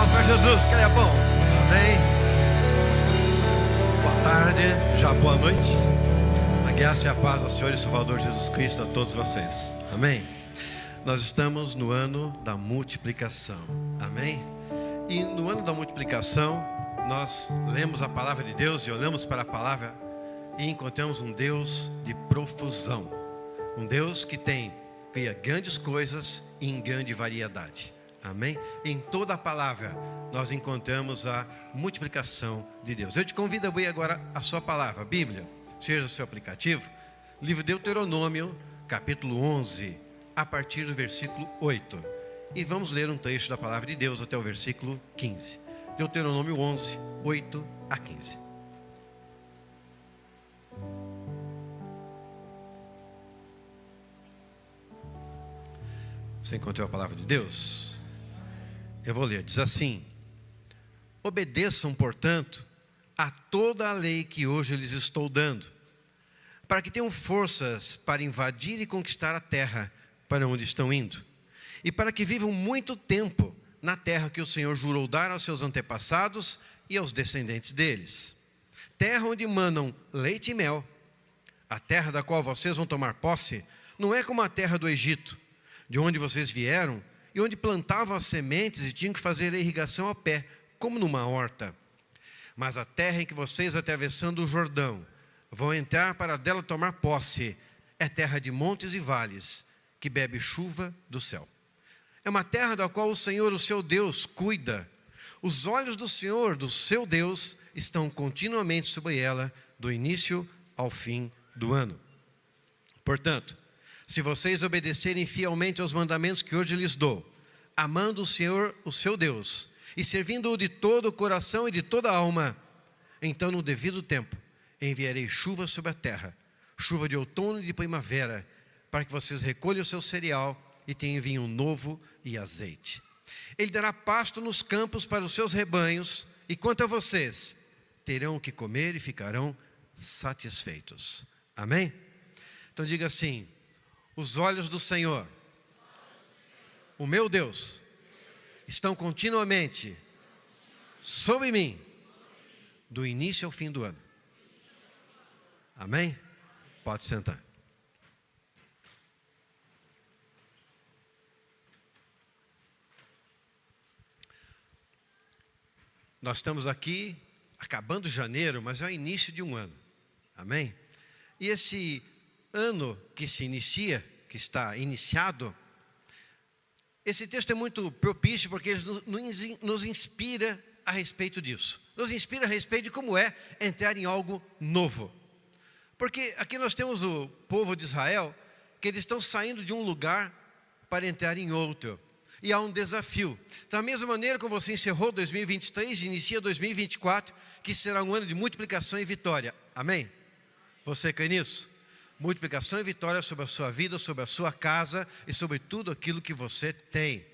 aplauso para Jesus, que ele é bom. Amém. Boa tarde, já boa noite. A graça e a paz do Senhor e Salvador Jesus Cristo a todos vocês. Amém. Nós estamos no ano da multiplicação. Amém. E no ano da multiplicação, nós lemos a palavra de Deus e olhamos para a palavra e encontramos um Deus de profusão. Um Deus que cria grandes coisas em grande variedade. Amém? Em toda a palavra nós encontramos a multiplicação de Deus. Eu te convido a abrir agora a sua palavra, a Bíblia, seja o seu aplicativo, livro de Deuteronômio, capítulo 11, a partir do versículo 8. E vamos ler um trecho da palavra de Deus até o versículo 15. Deuteronômio 11, 8 a 15. Você encontrou a palavra de Deus? Eu vou ler, diz assim: obedeçam, portanto, a toda a lei que hoje lhes estou dando, para que tenham forças para invadir e conquistar a terra para onde estão indo, e para que vivam muito tempo na terra que o Senhor jurou dar aos seus antepassados e aos descendentes deles, terra onde manam leite e mel. A terra da qual vocês vão tomar posse não é como a terra do Egito, de onde vocês vieram, e onde plantavam as sementes e tinham que fazer a irrigação a pé, como numa horta. Mas a terra em que vocês, atravessando o Jordão, vão entrar para dela tomar posse, é terra de montes e vales, que bebe chuva do céu. É uma terra da qual o Senhor, o seu Deus, cuida. Os olhos do Senhor, do seu Deus, estão continuamente sobre ela, do início ao fim do ano. Portanto, se vocês obedecerem fielmente aos mandamentos que hoje lhes dou, amando o Senhor, o seu Deus, e servindo-o de todo o coração e de toda a alma, então no devido tempo enviarei chuva sobre a terra, chuva de outono e de primavera, para que vocês recolham o seu cereal e tenham vinho novo e azeite. Ele dará pasto nos campos para os seus rebanhos, e quanto a vocês, terão o que comer e ficarão satisfeitos. Amém? Então diga assim: os olhos do Senhor, o meu Deus, estão continuamente sobre mim, do início ao fim do ano. Amém? Pode sentar. Nós estamos aqui acabando janeiro, mas é o início de um ano. Amém? E esse ano que se inicia, que está iniciado, esse texto é muito propício porque ele nos inspira a respeito disso. Nos inspira a respeito de como é entrar em algo novo. Porque aqui nós temos o povo de Israel, que eles estão saindo de um lugar para entrar em outro. E há um desafio. Da mesma maneira como você encerrou 2023 e inicia 2024, que será um ano de multiplicação e vitória. Amém? Você crê nisso? Multiplicação e vitória sobre a sua vida, sobre a sua casa e sobre tudo aquilo que você tem.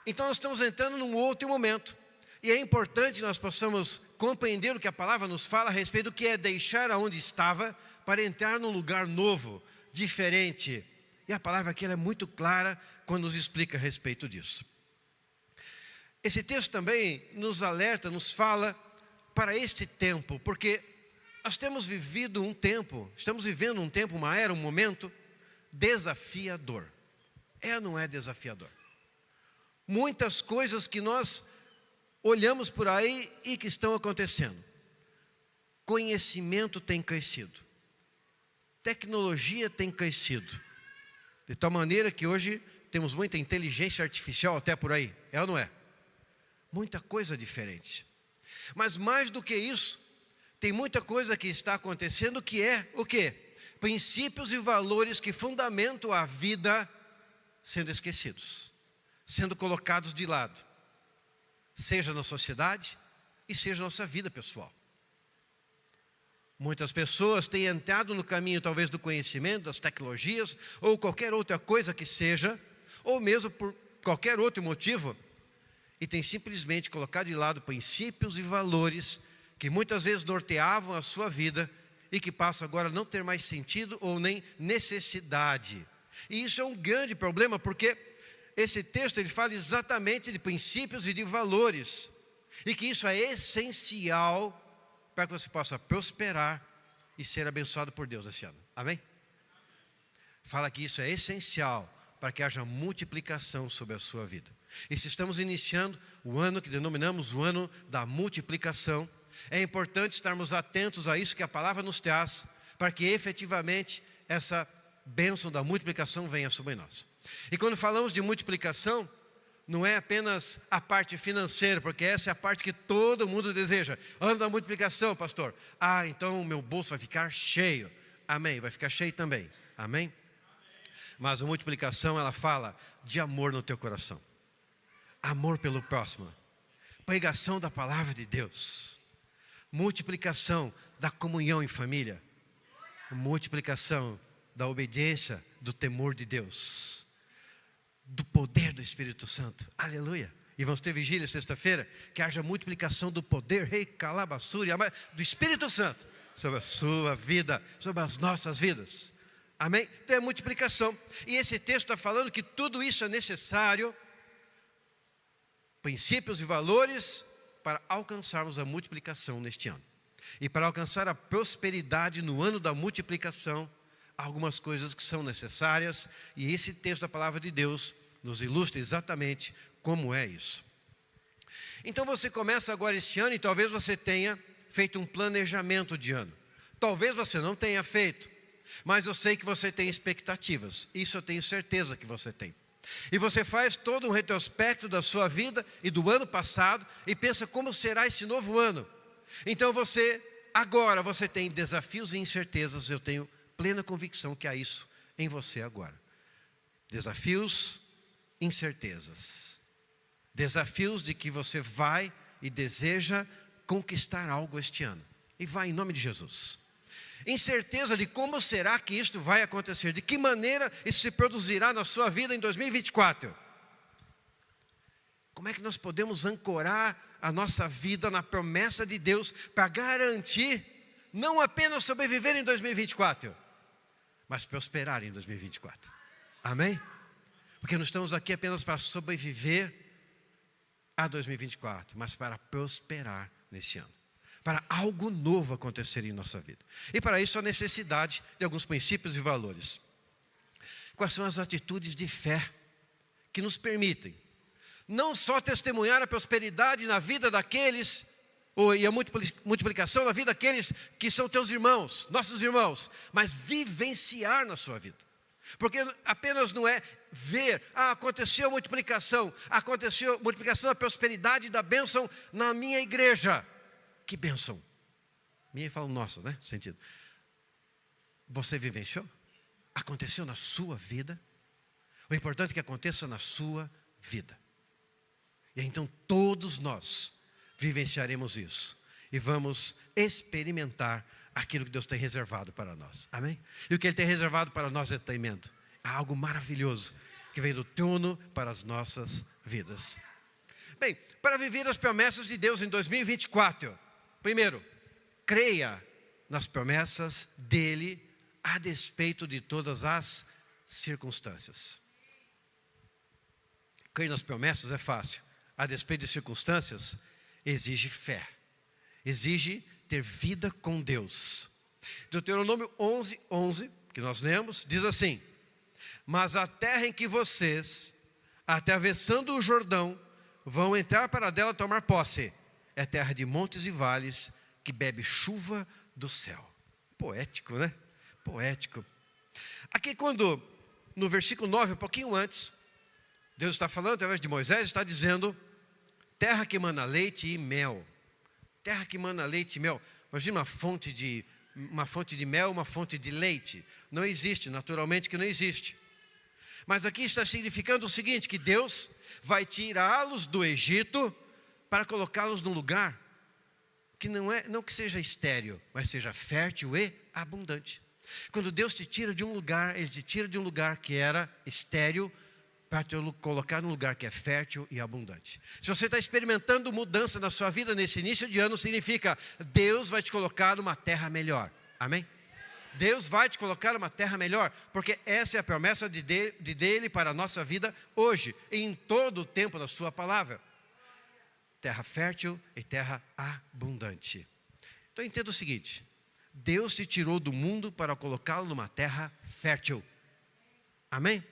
Então nós estamos entrando num outro momento. E é importante nós possamos compreender o que a palavra nos fala a respeito do que é deixar aonde estava para entrar num lugar novo, diferente. E a palavra aqui ela é muito clara quando nos explica a respeito disso. Esse texto também nos alerta, nos fala para este tempo, porque nós temos vivido um tempo, estamos vivendo um tempo, uma era, um momento desafiador. É ou não é desafiador? Muitas coisas que nós olhamos por aí e que estão acontecendo. Conhecimento tem crescido. Tecnologia tem crescido. De tal maneira que hoje temos muita inteligência artificial até por aí. É ou não é? Muita coisa diferente. Mas mais do que isso, tem muita coisa que está acontecendo que é o quê? Princípios e valores que fundamentam a vida sendo esquecidos, sendo colocados de lado, seja na sociedade e seja na nossa vida pessoal. Muitas pessoas têm entrado no caminho talvez do conhecimento, das tecnologias, ou qualquer outra coisa que seja, ou mesmo por qualquer outro motivo, e têm simplesmente colocado de lado princípios e valores que muitas vezes norteavam a sua vida e que passam agora a não ter mais sentido ou nem necessidade. E isso é um grande problema porque esse texto ele fala exatamente de princípios e de valores, e que isso é essencial para que você possa prosperar e ser abençoado por Deus esse ano. Amém? Fala que isso é essencial para que haja multiplicação sobre a sua vida. E se estamos iniciando o ano que denominamos o ano da multiplicação, é importante estarmos atentos a isso que a palavra nos traz, para que efetivamente essa bênção da multiplicação venha sobre nós. E quando falamos de multiplicação, não é apenas a parte financeira, porque essa é a parte que todo mundo deseja. Ano da multiplicação, pastor. Então o meu bolso vai ficar cheio. Amém, vai ficar cheio também. Amém? Mas a multiplicação, ela fala de amor no teu coração. Amor pelo próximo. Pregação da palavra de Deus. Multiplicação da comunhão em família. Multiplicação da obediência, do temor de Deus. Do poder do Espírito Santo. Aleluia. E vamos ter vigília sexta-feira, que haja multiplicação do poder, rei calabassuri, do Espírito Santo, sobre a sua vida, sobre as nossas vidas. Amém? Tem a multiplicação. E esse texto está falando que tudo isso é necessário, princípios e valores, para alcançarmos a multiplicação neste ano. E para alcançar a prosperidade no ano da multiplicação, há algumas coisas que são necessárias, e esse texto da palavra de Deus nos ilustra exatamente como é isso. Então você começa agora este ano e talvez você tenha feito um planejamento de ano. Talvez você não tenha feito, mas eu sei que você tem expectativas. Isso eu tenho certeza que você tem. E você faz todo um retrospecto da sua vida e do ano passado e pensa como será esse novo ano. Então agora você tem desafios e incertezas. Eu tenho plena convicção que há isso em você agora. Desafios, incertezas. Desafios de que você vai e deseja conquistar algo este ano. E vai em nome de Jesus. Incerteza de como será que isto vai acontecer. De que maneira isso se produzirá na sua vida em 2024. Como é que nós podemos ancorar a nossa vida na promessa de Deus para garantir não apenas sobreviver em 2024, mas prosperar em 2024. Amém? Porque não estamos aqui apenas para sobreviver a 2024, mas para prosperar nesse ano. Para algo novo acontecer em nossa vida. E para isso a necessidade de alguns princípios e valores. Quais são as atitudes de fé que nos permitem não só testemunhar a prosperidade na vida daqueles, e a multiplicação na vida daqueles que são teus irmãos, nossos irmãos, mas vivenciar na sua vida. Porque apenas não é ver, aconteceu multiplicação da prosperidade e da bênção na minha igreja. Que bênção. Minha fala nossa, né? Sentido. Você vivenciou? Aconteceu na sua vida? O importante é que aconteça na sua vida. E então todos nós vivenciaremos isso. E vamos experimentar aquilo que Deus tem reservado para nós. Amém? E o que Ele tem reservado para nós é tremendo. Há algo maravilhoso que vem do trono para as nossas vidas. Bem, para viver as promessas de Deus em 2024, primeiro, creia nas promessas dEle a despeito de todas as circunstâncias. Crer nas promessas é fácil. A despeito de circunstâncias, exige fé. Exige ter vida com Deus. Deuteronômio 11, que nós lemos, diz assim: mas a terra em que vocês, atravessando o Jordão, vão entrar para dela tomar posse, é terra de montes e vales, que bebe chuva do céu. Poético, né? Poético. Aqui quando, no versículo 9, um pouquinho antes, Deus está falando através de Moisés, está dizendo: terra que mana leite e mel. Terra que mana leite e mel. Imagina uma fonte de mel, uma fonte de leite. Não existe, naturalmente que não existe. Mas aqui está significando o seguinte, que Deus vai tirá-los do Egito para colocá-los num lugar que não que seja estéril, mas seja fértil e abundante. Quando Deus te tira de um lugar, Ele te tira de um lugar que era estéril para te colocar num lugar que é fértil e abundante. Se você está experimentando mudança na sua vida nesse início de ano, significa Deus vai te colocar numa terra melhor. Amém? Deus vai te colocar numa terra melhor, porque essa é a promessa dele para a nossa vida hoje, e em todo o tempo da sua palavra. Terra fértil e terra abundante. Então entenda o seguinte: Deus te tirou do mundo para colocá-lo numa terra fértil. Amém?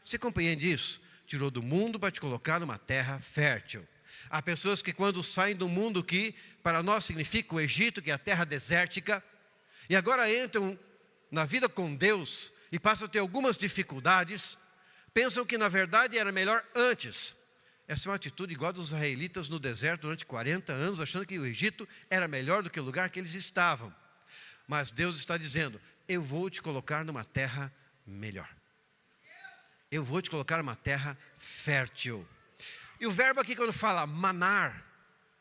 Você compreende isso? Tirou do mundo para te colocar numa terra fértil. Há pessoas que quando saem do mundo, que para nós significa o Egito, que é a terra desértica, e agora entram na vida com Deus e passam a ter algumas dificuldades, pensam que na verdade era melhor antes. Essa é uma atitude igual dos israelitas no deserto durante 40 anos, achando que o Egito era melhor do que o lugar que eles estavam. Mas Deus está dizendo: eu vou te colocar numa terra melhor. Eu vou te colocar numa terra fértil. E o verbo aqui quando fala manar,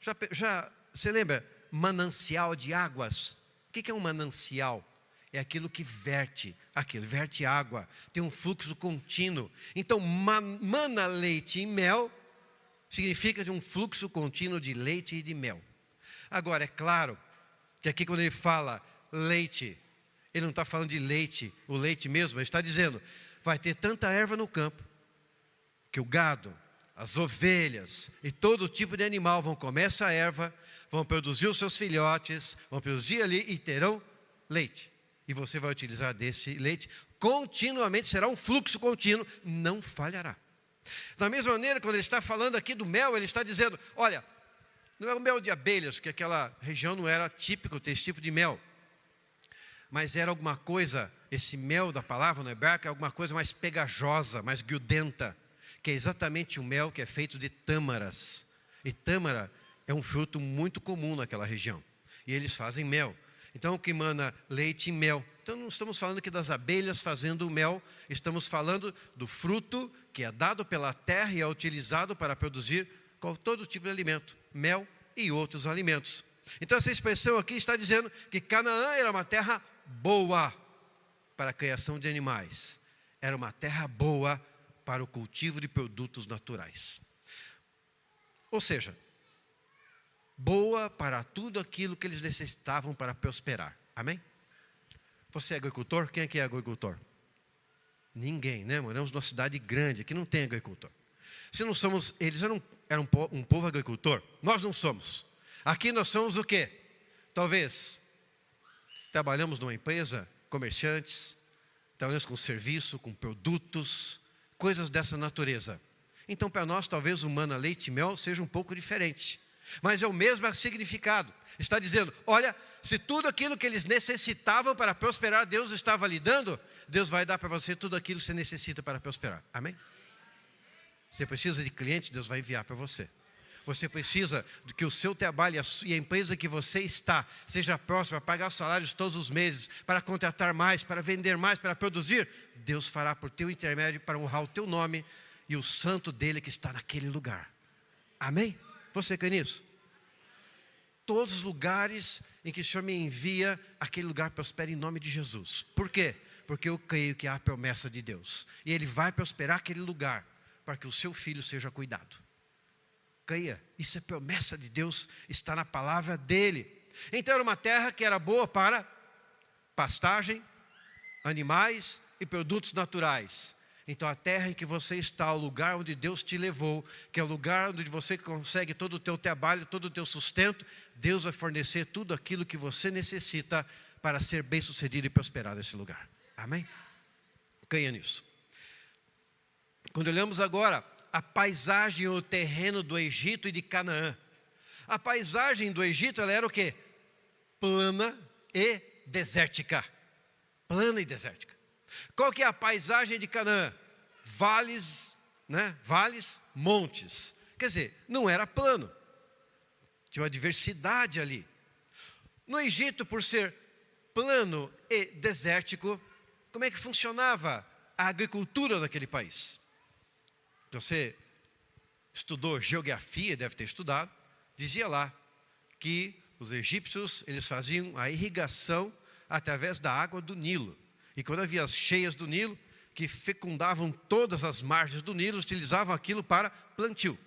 já você lembra? Manancial de águas. O que é um manancial? É aquilo que verte água, tem um fluxo contínuo. Então, mana, leite e mel, significa de um fluxo contínuo de leite e de mel. Agora, é claro que aqui quando ele fala leite, ele não está falando de leite, o leite mesmo, ele está dizendo, vai ter tanta erva no campo, que o gado, as ovelhas e todo tipo de animal vão comer essa erva, vão produzir os seus filhotes, vão produzir ali e terão leite. E você vai utilizar desse leite continuamente, será um fluxo contínuo, não falhará. Da mesma maneira, quando ele está falando aqui do mel, ele está dizendo, olha, não é o mel de abelhas, porque aquela região não era típico ter esse tipo de mel. Mas era alguma coisa, esse mel da palavra no hebraico é alguma coisa mais pegajosa, mais grudenta, que é exatamente o mel que é feito de tâmaras. E tâmara é um fruto muito comum naquela região. E eles fazem mel. Então, o que emana leite e mel. Então, não estamos falando aqui das abelhas fazendo mel, estamos falando do fruto que é dado pela terra e é utilizado para produzir todo tipo de alimento, mel e outros alimentos. Então, essa expressão aqui está dizendo que Canaã era uma terra boa para a criação de animais. Era uma terra boa para o cultivo de produtos naturais. Ou seja, boa para tudo aquilo que eles necessitavam para prosperar. Amém? Você é agricultor? Quem aqui é agricultor? Ninguém, né? Moramos numa cidade grande, aqui não tem agricultor. Se não somos, eles eram um povo agricultor, nós não somos. Aqui nós somos o quê? Talvez trabalhamos numa empresa, comerciantes, trabalhamos com serviço, com produtos, coisas dessa natureza. Então para nós talvez o mana, leite e mel seja um pouco diferente. Mas é o mesmo significado. Está dizendo, olha, se tudo aquilo que eles necessitavam para prosperar, Deus estava lhe dando, Deus vai dar para você tudo aquilo que você necessita para prosperar. Amém? Você precisa de clientes, Deus vai enviar para você. Você precisa de que o seu trabalho e a empresa que você está seja próspera, para pagar salários todos os meses, para contratar mais, para vender mais, para produzir. Deus fará por teu intermédio para honrar o teu nome e o santo dele que está naquele lugar. Amém? Você crê nisso? Todos os lugares em que o Senhor me envia, aquele lugar prospera em nome de Jesus. Por quê? Porque eu creio que há a promessa de Deus. E Ele vai prosperar aquele lugar para que o seu filho seja cuidado. Creia, isso é promessa de Deus, está na palavra dEle. Então era uma terra que era boa para pastagem, animais e produtos naturais. Então a terra em que você está, o lugar onde Deus te levou, que é o lugar onde você consegue todo o teu trabalho, todo o teu sustento, Deus vai fornecer tudo aquilo que você necessita para ser bem sucedido e prosperar nesse lugar. Amém? Creia nisso. Quando olhamos agora a paisagem, o terreno do Egito e de Canaã. A paisagem do Egito, ela era o quê? Plana e desértica. Plana e desértica. Qual que é a paisagem de Canaã? Vales, né? Vales, montes. Quer dizer, não era plano. Tinha uma diversidade ali. No Egito, por ser plano e desértico, como é que funcionava a agricultura naquele país? Você estudou geografia, deve ter estudado, dizia lá que os egípcios, eles faziam a irrigação através da água do Nilo. E quando havia as cheias do Nilo, que fecundavam todas as margens do Nilo, utilizavam aquilo para plantio.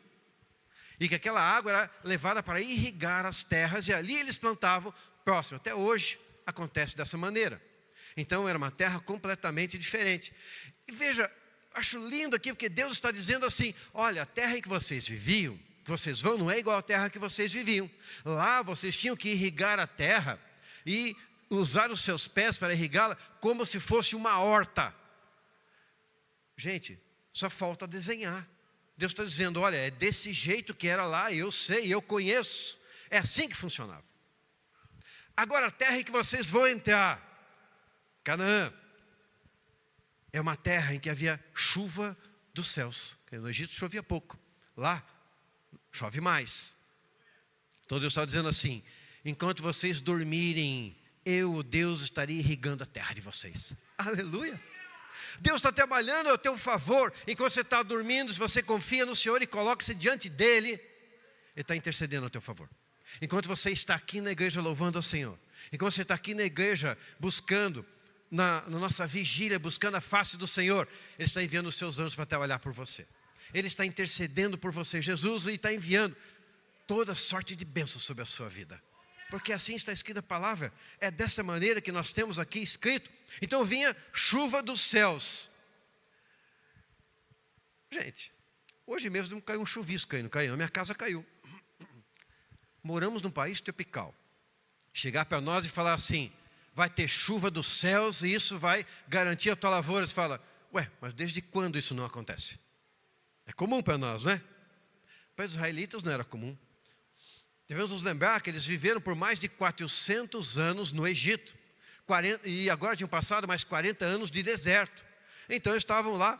E que aquela água era levada para irrigar as terras, e ali eles plantavam próximo. Até hoje acontece dessa maneira. Então era uma terra completamente diferente. E veja, acho lindo aqui, porque Deus está dizendo assim: olha, a terra em que vocês viviam, que vocês vão, não é igual à terra que vocês viviam. Lá vocês tinham que irrigar a terra e usar os seus pés para irrigá-la como se fosse uma horta. Gente, só falta desenhar. Deus está dizendo: olha, é desse jeito que era lá, eu sei, eu conheço. É assim que funcionava. Agora a terra em que vocês vão entrar, Canaã, é uma terra em que havia chuva dos céus. No Egito chovia pouco, lá chove mais. Então Deus está dizendo assim: enquanto vocês dormirem, eu, o Deus, estaria irrigando a terra de vocês. Aleluia! Deus está trabalhando ao teu favor. Enquanto você está dormindo, se você confia no Senhor e coloca-se diante dEle, Ele está intercedendo ao teu favor. Enquanto você está aqui na igreja louvando ao Senhor, enquanto você está aqui na igreja buscando, na nossa vigília, buscando a face do Senhor, Ele está enviando os seus anjos para trabalhar por você. Ele está intercedendo por você. Jesus está enviando toda sorte de bênçãos sobre a sua vida. Porque assim está escrita a palavra. É dessa maneira que nós temos aqui escrito. Então vinha chuva dos céus. Gente, hoje mesmo caiu um chuvisco aí, não caiu? Na minha casa caiu. Moramos num país tropical. Chegar para nós e falar assim: vai ter chuva dos céus e isso vai garantir a tua lavoura. Você fala: ué, mas desde quando isso não acontece? É comum para nós, não é? Para os israelitas não era comum. Devemos nos lembrar que eles viveram por mais de 400 anos no Egito. E agora tinham passado mais 40 anos de deserto. Então eles estavam lá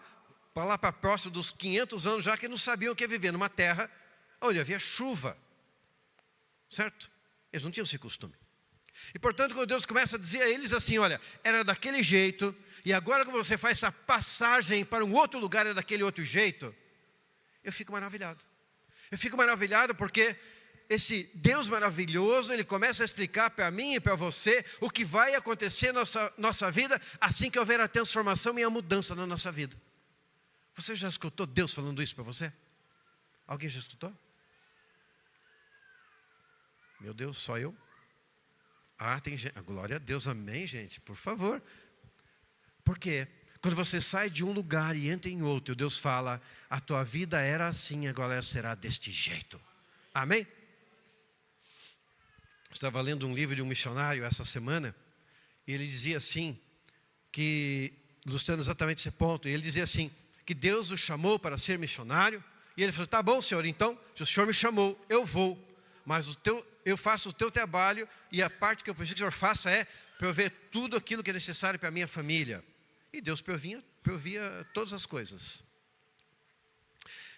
para próximo dos 500 anos já, que não sabiam o que é viver numa terra onde havia chuva. Certo? Eles não tinham esse costume. E portanto, quando Deus começa a dizer a eles assim: olha, era daquele jeito, e agora que você faz essa passagem para um outro lugar, é daquele outro jeito, eu fico maravilhado. Eu fico maravilhado porque esse Deus maravilhoso, Ele começa a explicar para mim e para você o que vai acontecer na nossa vida assim que houver a transformação e a mudança na nossa vida. Você já escutou Deus falando isso para você? Alguém já escutou? Meu Deus, só eu? Tem gente. Glória a Deus, amém, gente, por favor. Por quê? Quando você sai de um lugar e entra em outro, Deus fala: a tua vida era assim, agora ela será deste jeito. Amém? Estava lendo um livro de um missionário essa semana, e ele dizia assim, que, ilustrando exatamente esse ponto, e ele dizia assim, que Deus o chamou para ser missionário, e ele falou: tá bom, Senhor, então, se o Senhor me chamou, eu vou, mas eu faço o teu trabalho, e a parte que eu preciso que o Senhor faça é prover tudo aquilo que é necessário para a minha família. E Deus provia todas as coisas.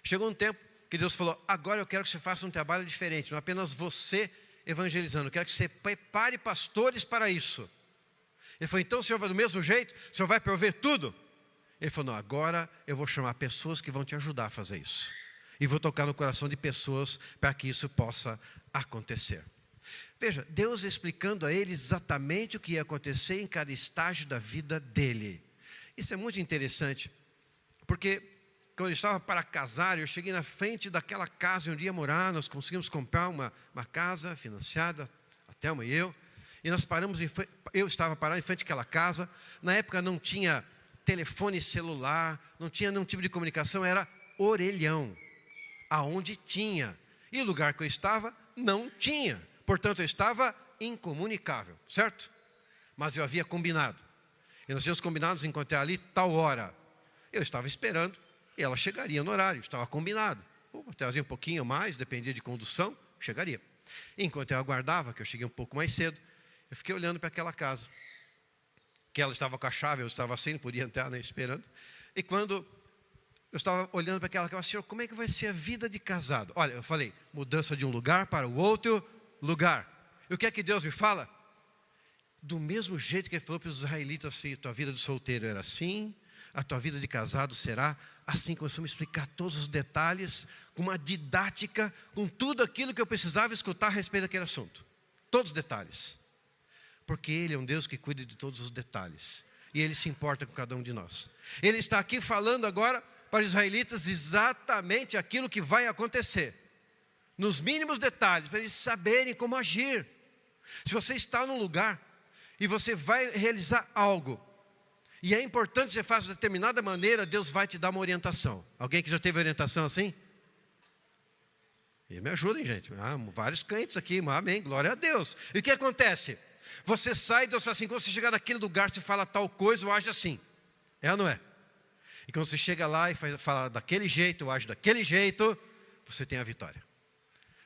Chegou um tempo que Deus falou: agora eu quero que você faça um trabalho diferente, não apenas você evangelizando, eu quero que você prepare pastores para isso. Ele falou: então o Senhor vai do mesmo jeito? O Senhor vai prover tudo? Ele falou: não, agora eu vou chamar pessoas que vão te ajudar a fazer isso. E vou tocar no coração de pessoas para que isso possa acontecer. Veja, Deus explicando a ele exatamente o que ia acontecer em cada estágio da vida dele. Isso é muito interessante, porque quando eu estava para casar, eu cheguei na frente daquela casa onde ia morar. Nós conseguimos comprar uma casa financiada, a Thelma e eu. E nós paramos, eu estava parado em frente àquela casa. Na época não tinha telefone celular, não tinha nenhum tipo de comunicação, era orelhão. Aonde tinha. E o lugar que eu estava, não tinha. Portanto, eu estava incomunicável, certo? Mas eu havia combinado. E nós tínhamos combinado nos encontrar ali tal hora. Eu estava esperando. E ela chegaria no horário, estava combinado. Trazia um pouquinho mais, dependia de condução, chegaria. Enquanto eu aguardava, que eu cheguei um pouco mais cedo, eu fiquei olhando para aquela casa. Que ela estava com a chave, eu estava sem, não podia entrar, né, esperando. E quando eu estava olhando para aquela casa, Senhor, como é que vai ser a vida de casado? Olha, eu falei, mudança de um lugar para o outro lugar. E o que é que Deus me fala? Do mesmo jeito que Ele falou para os israelitas assim: tua vida de solteiro era assim, a tua vida de casado será assim. Começou a me explicar todos os detalhes, com uma didática, com tudo aquilo que eu precisava escutar a respeito daquele assunto. Todos os detalhes. Porque Ele é um Deus que cuida de todos os detalhes. E Ele se importa com cada um de nós. Ele está aqui falando agora para os israelitas exatamente aquilo que vai acontecer. Nos mínimos detalhes, para eles saberem como agir. Se você está num lugar e você vai realizar algo, e é importante que você faça de determinada maneira, Deus vai te dar uma orientação. Alguém que já teve orientação assim? E me ajudem, gente. Vários crentes aqui, amém, glória a Deus. E o que acontece? Você sai, Deus fala assim, quando você chegar naquele lugar, você fala tal coisa ou age assim. É ou não é? E quando você chega lá e fala daquele jeito, ou age daquele jeito, você tem a vitória.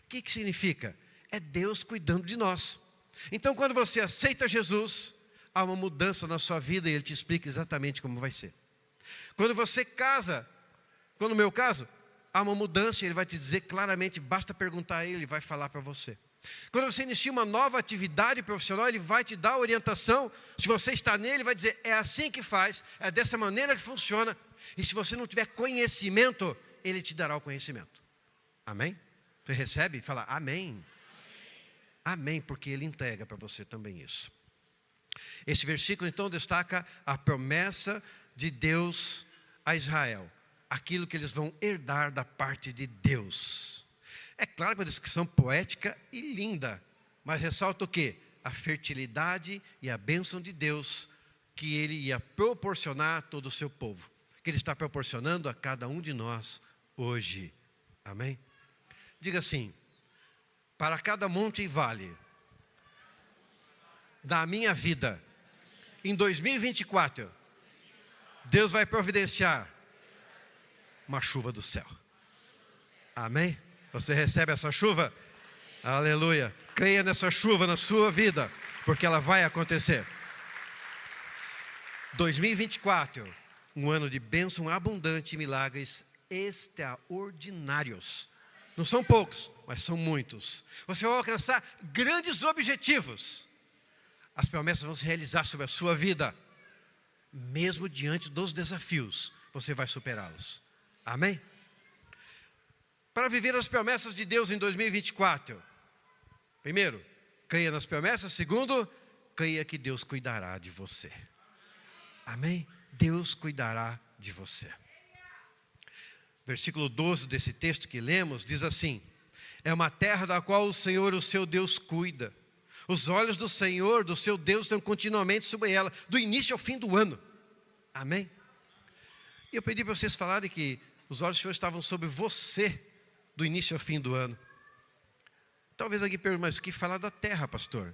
O que significa? É Deus cuidando de nós. Então, quando você aceita Jesus, há uma mudança na sua vida e Ele te explica exatamente como vai ser. Quando você casa, no meu caso, há uma mudança e Ele vai te dizer claramente, basta perguntar a Ele, Ele vai falar para você. Quando você inicia uma nova atividade profissional, Ele vai te dar orientação. Se você está nele, Ele vai dizer, é assim que faz, é dessa maneira que funciona. E se você não tiver conhecimento, Ele te dará o conhecimento. Amém? Você recebe e fala, amém. Amém, porque Ele entrega para você também isso. Esse versículo então destaca a promessa de Deus a Israel. Aquilo que eles vão herdar da parte de Deus. É claro que é uma descrição poética e linda, mas ressalta o quê? A fertilidade e a bênção de Deus que Ele ia proporcionar a todo o seu povo. Que Ele está proporcionando a cada um de nós hoje. Amém? Diga assim, para cada monte e vale da minha vida, em 2024, Deus vai providenciar uma chuva do céu. Amém? Você recebe essa chuva? Amém. Aleluia. Creia nessa chuva na sua vida, porque ela vai acontecer. 2024, um ano de bênção abundante e milagres extraordinários. Não são poucos, mas são muitos. Você vai alcançar grandes objetivos. As promessas vão se realizar sobre a sua vida. Mesmo diante dos desafios, você vai superá-los. Amém? Para viver as promessas de Deus em 2024. Primeiro, creia nas promessas. Segundo, creia que Deus cuidará de você. Amém? Deus cuidará de você. Versículo 12 desse texto que lemos diz assim: é uma terra da qual o Senhor, o seu Deus, cuida. Os olhos do Senhor, do seu Deus, estão continuamente sobre ela, do início ao fim do ano. Amém? E eu pedi para vocês falarem que os olhos do Senhor estavam sobre você, do início ao fim do ano. Talvez alguém pergunte, mas o que falar da terra, pastor?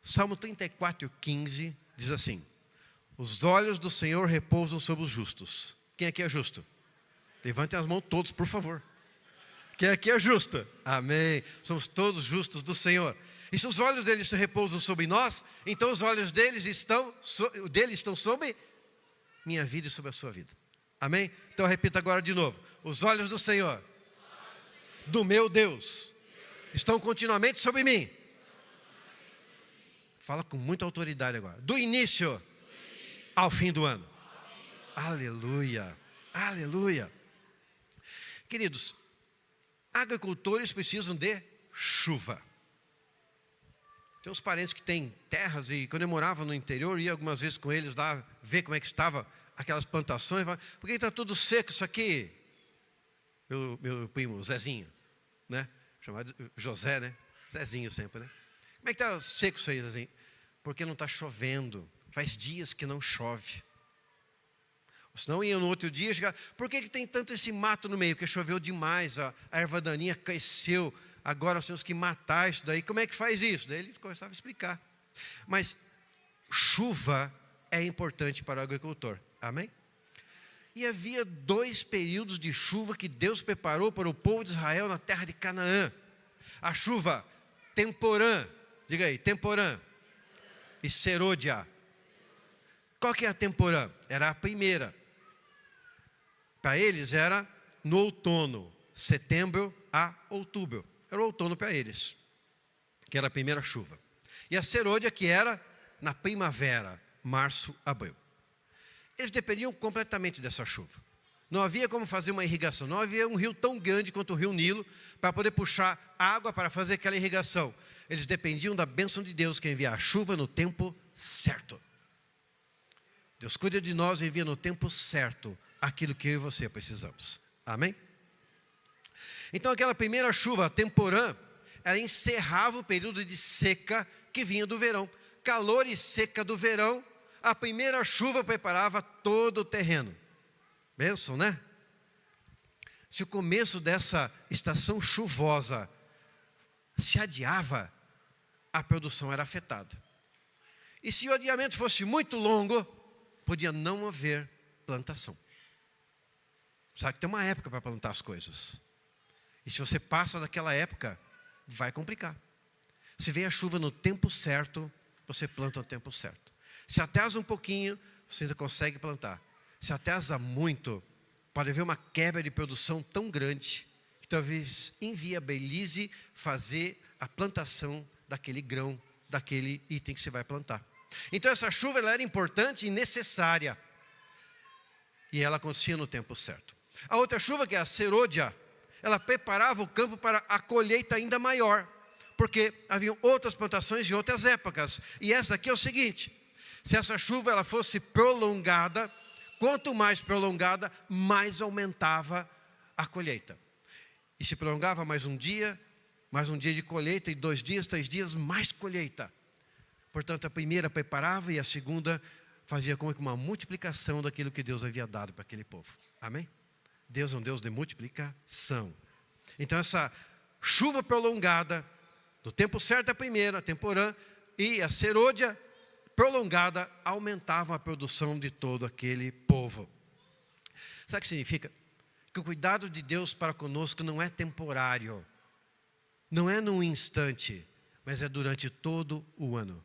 Salmo 34:15 diz assim: os olhos do Senhor repousam sobre os justos. Quem aqui é justo? Levantem as mãos todos, por favor. Quem aqui é justo? Amém. Somos todos justos do Senhor. E se os olhos deles se repousam sobre nós, então os olhos deles estão sobre minha vida e sobre a sua vida. Amém? Então repita agora de novo. Os olhos do Senhor, do meu Deus, estão continuamente sobre mim. Fala com muita autoridade agora. Do início ao fim do ano. Aleluia. Aleluia. Queridos, agricultores precisam de chuva. Tem uns parentes que têm terras e quando eu morava no interior, ia algumas vezes com eles lá ver como é que estava aquelas plantações. Por que está tudo seco isso aqui? Meu primo, Zezinho, né? Chamado José, né? Zezinho sempre, né? Como é que está seco isso aí, Zezinho? Porque não está chovendo. Faz dias que não chove. Senão ia no outro dia e chegava, por que tem tanto esse mato no meio? Porque choveu demais, a erva daninha cresceu, agora nós temos que matar isso daí. Como é que faz isso? Daí ele começava a explicar. Mas chuva é importante para o agricultor. Amém? E havia 2 períodos de chuva que Deus preparou para o povo de Israel na terra de Canaã. A chuva temporã, diga aí, temporã e serôdia. Qual que é a temporã? Era a primeira. Para eles era no outono, setembro a outubro. Era o outono para eles, que era a primeira chuva. E a serôdia que era na primavera, março, abril. Eles dependiam completamente dessa chuva. Não havia como fazer uma irrigação, não havia um rio tão grande quanto o rio Nilo para poder puxar água para fazer aquela irrigação. Eles dependiam da bênção de Deus que envia a chuva no tempo certo. Deus cuida de nós e envia no tempo certo aquilo que eu e você precisamos. Amém? Então aquela primeira chuva, a temporã, ela encerrava o período de seca que vinha do verão. calor e seca do verão, a primeira chuva preparava todo o terreno. Bênção, né? Se o começo dessa estação chuvosa se adiava, a produção era afetada. E se o adiamento fosse muito longo, podia não haver plantação. Sabe que tem uma época para plantar as coisas. E se você passa daquela época, vai complicar. Se vem a chuva no tempo certo, você planta no tempo certo. Se atrasa um pouquinho, você ainda consegue plantar. Se atrasa muito, pode haver uma quebra de produção tão grande que talvez inviabilize fazer a plantação daquele grão, daquele item que você vai plantar. Então essa chuva ela era importante e necessária. E ela acontecia no tempo certo. A outra chuva, que é a serôdia, ela preparava o campo para a colheita ainda maior. Porque haviam outras plantações de outras épocas. E essa aqui é o seguinte: se essa chuva ela fosse prolongada, quanto mais prolongada, mais aumentava a colheita. E se prolongava mais um dia de colheita, e 2 dias, 3 dias, mais colheita. Portanto, a primeira preparava e a segunda fazia como que uma multiplicação daquilo que Deus havia dado para aquele povo. Amém? Deus é um Deus de multiplicação. Então essa chuva prolongada, no tempo certo a primeira, a temporã, e a serôdia prolongada, aumentavam a produção de todo aquele povo. Sabe o que significa? Que o cuidado de Deus para conosco não é temporário, não é num instante, mas é durante todo o ano.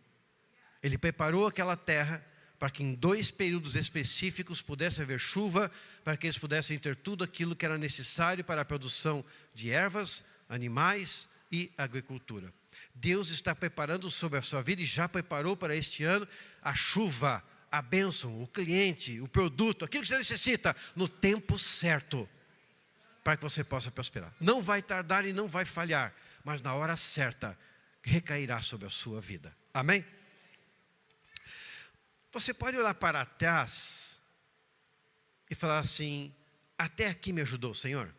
Ele preparou aquela terra para que em 2 períodos específicos pudesse haver chuva, para que eles pudessem ter tudo aquilo que era necessário para a produção de ervas, animais e agricultura. Deus está preparando sobre a sua vida e já preparou para este ano a chuva, a bênção, o cliente, o produto, aquilo que você necessita no tempo certo para que você possa prosperar. Não vai tardar e não vai falhar, mas na hora certa recairá sobre a sua vida. Amém? Você pode olhar para trás e falar assim: até aqui me ajudou o Senhor?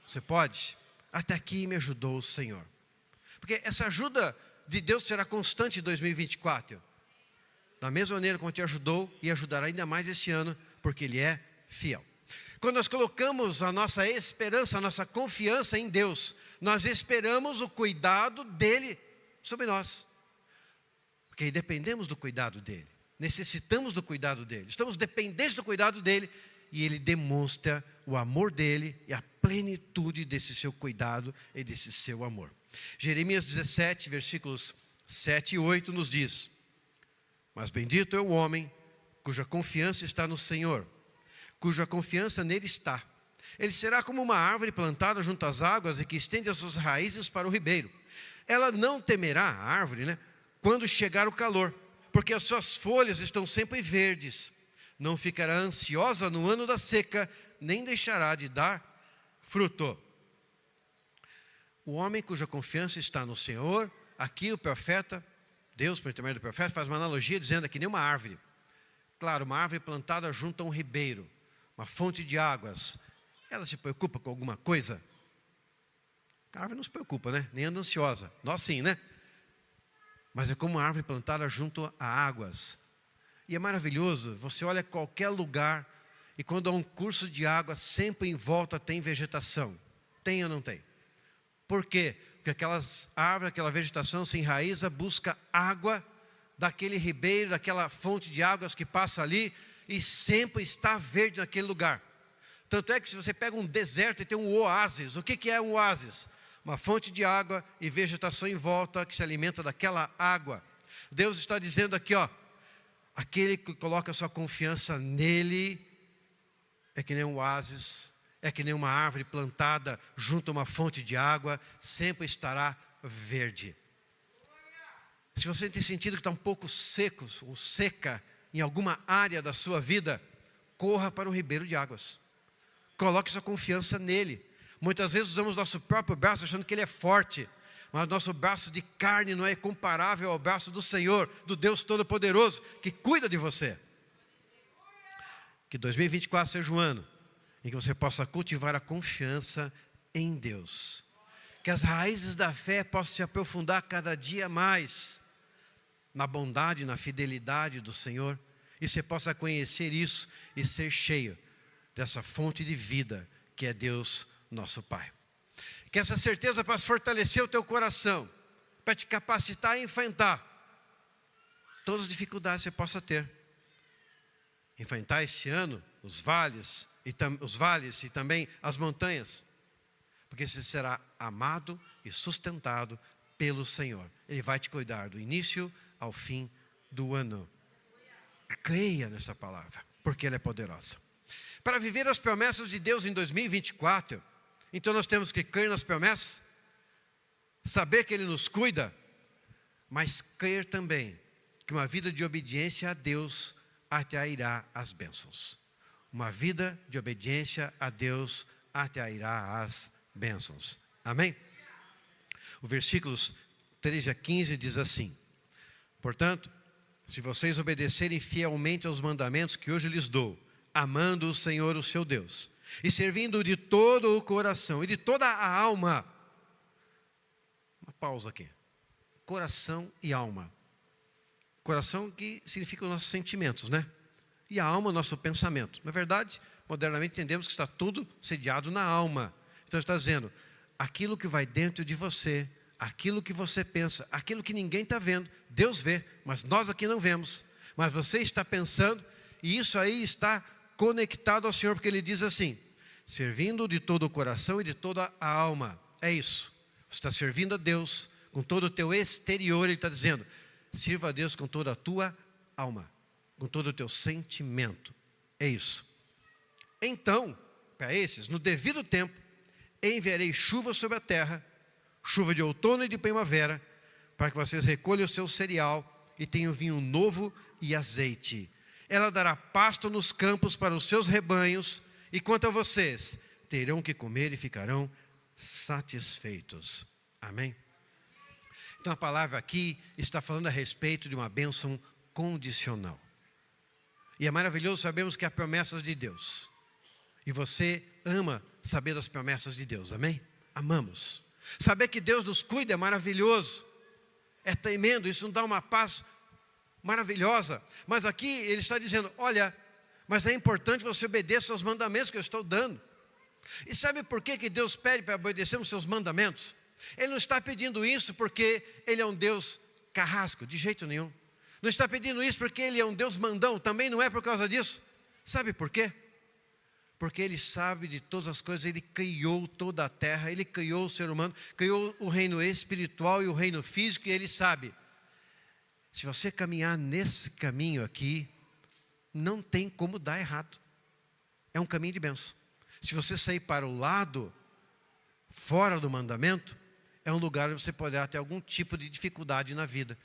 Você pode? Até aqui me ajudou o Senhor. Porque essa ajuda de Deus será constante em 2024. Da mesma maneira como te ajudou e ajudará ainda mais esse ano, porque Ele é fiel. Quando nós colocamos a nossa esperança, a nossa confiança em Deus, nós esperamos o cuidado dEle sobre nós. Porque dependemos do cuidado dEle. Necessitamos do cuidado dEle. Estamos dependentes do cuidado dEle. E Ele demonstra o amor dEle e a plenitude desse seu cuidado e desse seu amor. Jeremias 17, versículos 7 e 8 nos diz: mas bendito é o homem cuja confiança está no Senhor, cuja confiança nele está. Ele será como uma árvore plantada junto às águas e que estende as suas raízes para o ribeiro. Ela não temerá, a árvore, quando chegar o calor, porque as suas folhas estão sempre verdes. Não ficará ansiosa no ano da seca, nem deixará de dar fruto. O homem cuja confiança está no Senhor, aqui o profeta, Deus, por intermédio do profeta, faz uma analogia dizendo que nem uma árvore. Claro, uma árvore plantada junto a um ribeiro, uma fonte de águas. Ela se preocupa com alguma coisa? A árvore não se preocupa, nem anda ansiosa. Nós sim, Mas é como uma árvore plantada junto a águas. E é maravilhoso, você olha qualquer lugar e quando há um curso de água, sempre em volta tem vegetação. Tem ou não tem? Por quê? Porque aquelas árvores, aquela vegetação se enraiza, busca água daquele ribeiro, daquela fonte de águas que passa ali e sempre está verde naquele lugar. Tanto é que se você pega um deserto e tem um oásis, o que é um oásis? Uma fonte de água e vegetação em volta que se alimenta daquela água. Deus está dizendo aqui, aquele que coloca sua confiança nele é que nem um oásis, é que nem uma árvore plantada junto a uma fonte de água, sempre estará verde. Se você tem sentido que está um pouco seco ou seca em alguma área da sua vida, corra para o ribeiro de águas. Coloque sua confiança nele. Muitas vezes usamos nosso próprio braço achando que ele é forte, mas nosso braço de carne não é comparável ao braço do Senhor, do Deus Todo-Poderoso, que cuida de você. Que 2024 seja um ano em que você possa cultivar a confiança em Deus. Que as raízes da fé possam se aprofundar cada dia mais. na bondade, na fidelidade do Senhor, e você possa conhecer isso e ser cheio dessa fonte de vida que é Deus, nosso Pai. Que essa certeza possa fortalecer o teu coração, para te capacitar a enfrentar todas as dificuldades que você possa ter. Enfrentar esse ano os vales e também as montanhas, porque você será amado e sustentado pelo Senhor. Ele vai te cuidar do início ao fim do ano. Creia nessa palavra, porque ela é poderosa. Para viver as promessas de Deus em 2024, então nós temos que crer nas promessas, saber que Ele nos cuida, mas crer também que uma vida de obediência a Deus atrairá as bênçãos. Uma vida de obediência a Deus atrairá as bênçãos. Amém? O versículos 13 a 15 diz assim: portanto, se vocês obedecerem fielmente aos mandamentos que hoje lhes dou, amando o Senhor, o seu Deus, e servindo de todo o coração e de toda a alma. Uma pausa aqui. Coração e alma. Coração que significa os nossos sentimentos, né? E a alma, o nosso pensamento. Na verdade, modernamente entendemos que está tudo sediado na alma. Então está dizendo, aquilo que vai dentro de você, aquilo que você pensa, aquilo que ninguém está vendo, Deus vê, mas nós aqui não vemos. Mas você está pensando, e isso aí está conectado ao Senhor, porque Ele diz assim, servindo de todo o coração e de toda a alma. É isso. Você está servindo a Deus com todo o teu exterior. Ele está dizendo, sirva a Deus com toda a tua alma, com todo o teu sentimento. É isso. Então, para esses, no devido tempo, enviarei chuva sobre a terra, chuva de outono e de primavera, para que vocês recolham o seu cereal e tenham vinho novo e azeite. Ela dará pasto nos campos para os seus rebanhos, e quanto a vocês, terão que comer e ficarão satisfeitos. Amém? Então a palavra aqui está falando a respeito de uma bênção condicional. E é maravilhoso, sabemos que há promessas de Deus. E você ama saber das promessas de Deus, amém? Amamos. Saber que Deus nos cuida é maravilhoso. É tremendo, isso nos dá uma paz maravilhosa. Mas aqui ele está dizendo, olha, mas é importante você obedecer aos mandamentos que eu estou dando. E sabe por que Deus pede para obedecermos os seus mandamentos? Ele não está pedindo isso porque Ele é um Deus carrasco, de jeito nenhum. Não está pedindo isso porque Ele é um Deus mandão, também não é por causa disso. Sabe por quê? Porque Ele sabe de todas as coisas, Ele criou toda a terra, Ele criou o ser humano, criou o reino espiritual e o reino físico, e Ele sabe. Se você caminhar nesse caminho aqui, não tem como dar errado. É um caminho de bênção. Se você sair para o lado, fora do mandamento, é um lugar onde você poderá ter algum tipo de dificuldade na vida.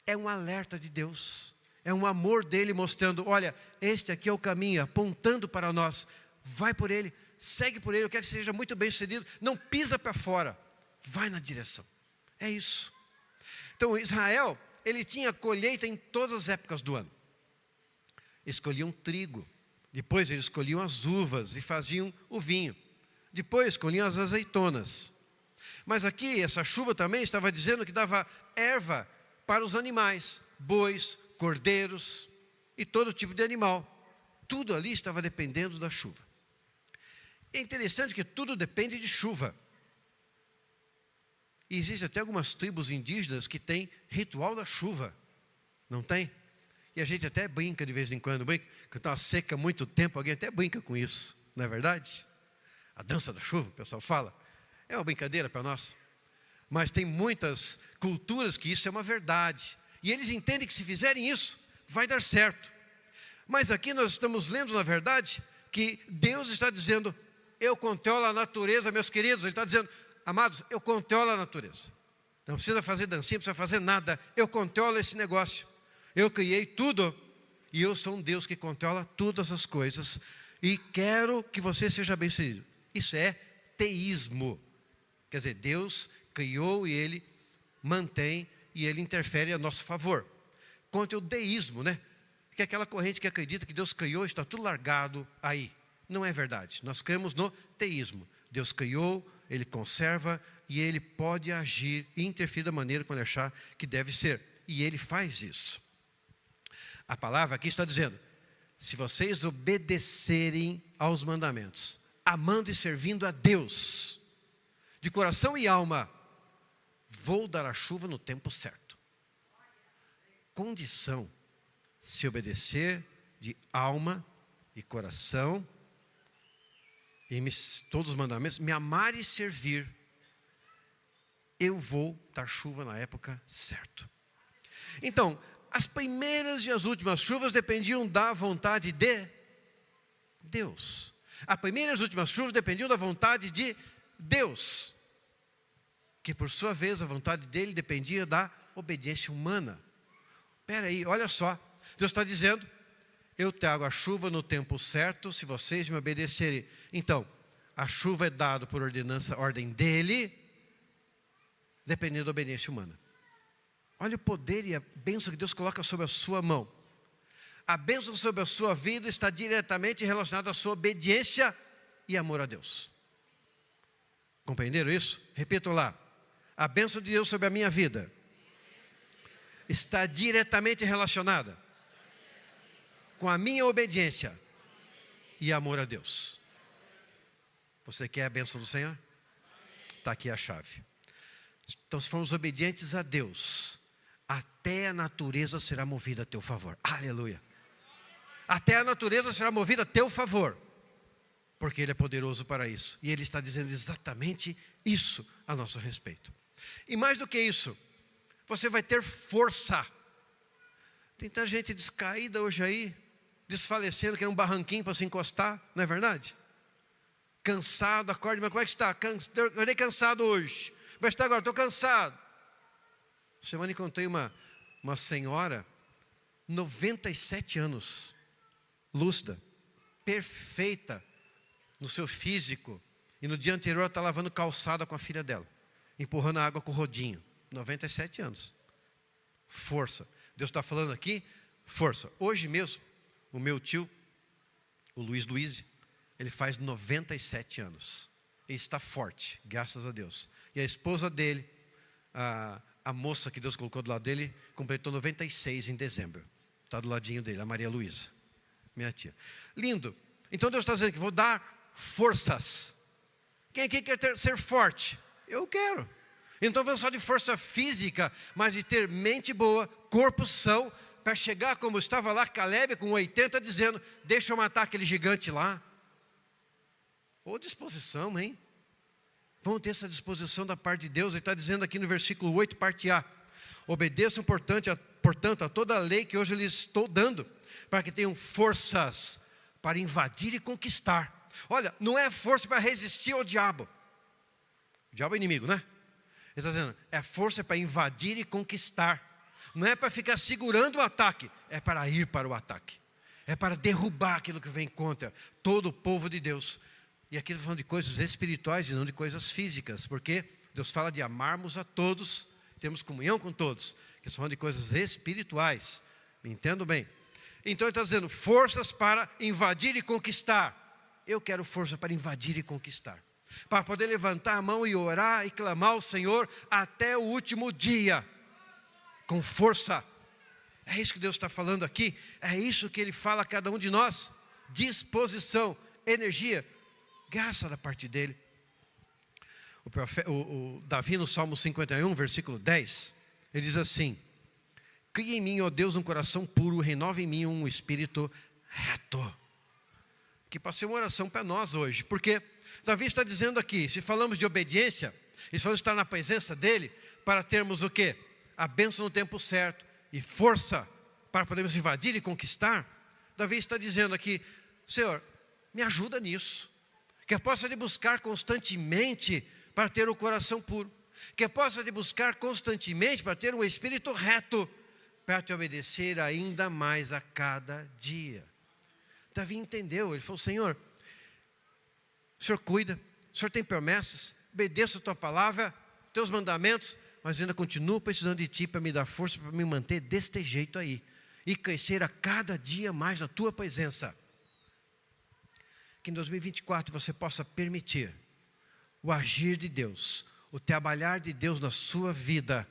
É um alerta de Deus. É um amor dele mostrando, olha, este aqui é o caminho, apontando para nós. Vai por ele, segue por ele, eu quero que seja muito bem sucedido. Não pisa para fora, vai na direção. É isso. Então Israel, ele tinha colheita em todas as épocas do ano. Escolhiam trigo, depois eles escolhiam as uvas e faziam o vinho. Depois escolhiam as azeitonas. Mas aqui, essa chuva também estava dizendo que dava erva para os animais, bois, cordeiros e todo tipo de animal. Tudo ali estava dependendo da chuva. É interessante que tudo depende de chuva. E existem até algumas tribos indígenas que têm ritual da chuva. Não tem? E a gente até brinca de vez em quando, quando está uma seca há muito tempo, alguém até brinca com isso, não é verdade? A dança da chuva, o pessoal fala, é uma brincadeira para nós. Mas tem muitas culturas que isso é uma verdade. E eles entendem que se fizerem isso, vai dar certo. Mas aqui nós estamos lendo, na verdade, que Deus está dizendo, eu controlo a natureza, meus queridos. Ele está dizendo, amados, eu controlo a natureza. Não precisa fazer dancinha, não precisa fazer nada. Eu controlo esse negócio. Eu criei tudo. E eu sou um Deus que controla todas as coisas. E quero que você seja bem-sucedido. Isso é teísmo. Quer dizer, Deus criou e Ele mantém e Ele interfere a nosso favor. Contra o deísmo, né? Que é aquela corrente que acredita que Deus criou e está tudo largado aí. Não é verdade. Nós cremos no teísmo. Deus criou, Ele conserva e Ele pode agir e interferir da maneira como Ele achar que deve ser. e Ele faz isso. A palavra aqui está dizendo, se vocês obedecerem aos mandamentos, amando e servindo a Deus, de coração e alma, vou dar a chuva no tempo certo. Condição, se obedecer de alma e coração, e todos os mandamentos, me amar e servir, eu vou dar chuva na época certa. Então, as primeiras e as últimas chuvas dependiam da vontade de Deus. As primeiras e as últimas chuvas dependiam da vontade de Deus, que por sua vez a vontade dele dependia da obediência humana. Espera aí, olha só, Deus está dizendo, eu trago a chuva no tempo certo, se vocês me obedecerem. Então, a chuva é dada por ordem dele, dependendo da obediência humana. Olha o poder e a bênção que Deus coloca sobre a sua mão. A bênção sobre a sua vida está diretamente relacionada à sua obediência e amor a Deus. Compreenderam isso? Repito lá. A bênção de Deus sobre a minha vida está diretamente relacionada com a minha obediência e amor a Deus. Você quer a bênção do Senhor? Está aqui a chave. Então, se formos obedientes a Deus, até a natureza será movida a teu favor. Aleluia. Até a natureza será movida a teu favor, porque Ele é poderoso para isso. E Ele está dizendo exatamente isso a nosso respeito. E mais do que isso, você vai ter força. Tem tanta gente descaída hoje aí, desfalecendo, que é um barranquinho para se encostar, não é verdade? Cansado, acorde, mas como é que está? Acordei cansado hoje. Como é que está agora? Estou cansado. Semana encontrei uma senhora, 97 anos, lúcida, perfeita no seu físico, e no dia anterior ela está lavando calçada com a filha dela, empurrando a água com o rodinho. 97 anos. Força. Deus está falando aqui, força. Hoje mesmo, o meu tio, o Luiz, ele faz 97 anos. Ele está forte, graças a Deus. E a esposa dele, a moça que Deus colocou do lado dele, completou 96 em dezembro. Está do ladinho dele, a Maria Luísa, minha tia. Lindo. Então Deus está dizendo que vou dar forças. Quem aqui quer ser forte? Eu quero. Então vamos só de força física, mas de ter mente boa, corpo são, para chegar como estava lá Caleb com 80, dizendo, deixa eu matar aquele gigante lá. Ô disposição, hein? Vamos ter essa disposição da parte de Deus. Ele está dizendo aqui no versículo 8, parte A. Obedeçam, portanto, a toda a lei que hoje lhes estou dando, para que tenham forças para invadir e conquistar. Olha, não é força para resistir ao diabo. O diabo é inimigo, né? Ele está dizendo, é força para invadir e conquistar. Não é para ficar segurando o ataque, é para ir para o ataque. É para derrubar aquilo que vem contra todo o povo de Deus. E aqui estou falando de coisas espirituais e não de coisas físicas, porque Deus fala de amarmos a todos, temos comunhão com todos, que estão falando de coisas espirituais. Me entendo bem? Então ele está dizendo, forças para invadir e conquistar. Eu quero força para invadir e conquistar. Para poder levantar a mão e orar e clamar ao Senhor até o último dia. Com força. É isso que Deus está falando aqui. É isso que Ele fala a cada um de nós. Disposição, energia, graça da parte dEle. O Davi no Salmo 51, versículo 10, ele diz assim, cria em mim, ó Deus, um coração puro, renova em mim um espírito reto. Que pode ser uma oração para nós hoje, porque Davi está dizendo aqui, se falamos de obediência, e se falamos de estar na presença dEle, para termos o quê? A bênção no tempo certo, e força para podermos invadir e conquistar, Davi está dizendo aqui, Senhor, me ajuda nisso, que eu possa te buscar constantemente para ter o coração puro, que eu possa te buscar constantemente para ter um espírito reto, para te obedecer ainda mais a cada dia. Davi entendeu, ele falou, Senhor, o Senhor cuida, o Senhor tem promessas, obedeço a tua palavra, teus mandamentos, mas ainda continuo precisando de ti para me dar força, para me manter deste jeito aí, e crescer a cada dia mais na tua presença. Que em 2024 você possa permitir o agir de Deus, o trabalhar de Deus na sua vida,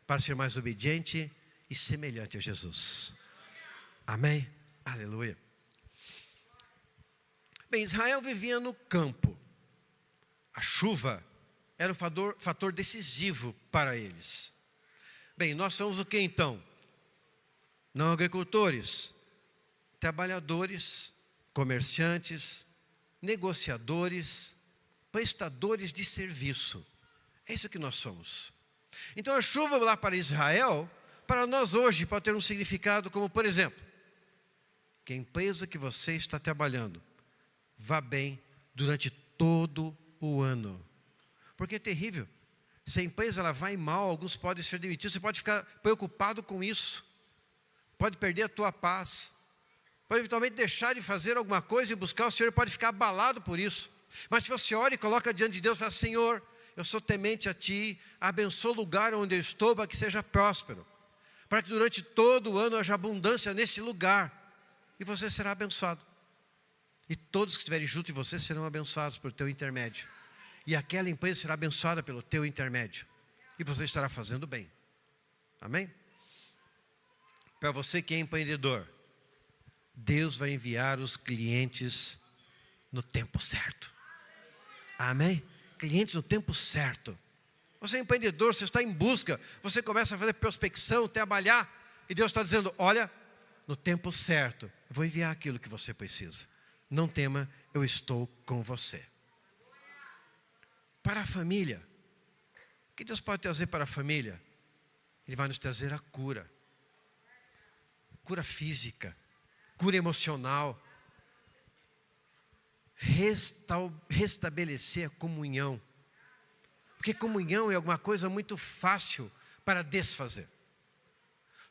para ser mais obediente e semelhante a Jesus. Amém? Aleluia. Bem, Israel vivia no campo. A chuva era um fator decisivo para eles. Bem, nós somos o que então? Não agricultores, trabalhadores, comerciantes, negociadores, prestadores de serviço. É isso que nós somos. Então a chuva lá para Israel, para nós hoje, pode ter um significado como, por exemplo, que a empresa que você está trabalhando vá bem durante todo o ano. Porque é terrível. Se a empresa ela vai mal, alguns podem ser demitidos, você pode ficar preocupado com isso. Pode perder a tua paz. Pode eventualmente deixar de fazer alguma coisa e buscar o Senhor, pode ficar abalado por isso. Mas se você ora e coloca diante de Deus e fala, Senhor, eu sou temente a Ti, abençoa o lugar onde eu estou para que seja próspero. Para que durante todo o ano haja abundância nesse lugar. E você será abençoado. E todos que estiverem junto de você serão abençoados por teu intermédio. E aquela empresa será abençoada pelo teu intermédio. E você estará fazendo bem. Amém? Para você que é empreendedor, Deus vai enviar os clientes no tempo certo. Amém? Clientes no tempo certo. Você é empreendedor, você está em busca, você começa a fazer prospecção, trabalhar, e Deus está dizendo, olha, no tempo certo, eu vou enviar aquilo que você precisa. Não tema, eu estou com você. Para a família, o que Deus pode trazer para a família? Ele vai nos trazer a cura. Cura física, cura emocional. Restabelecer a comunhão. Porque comunhão é alguma coisa muito fácil para desfazer.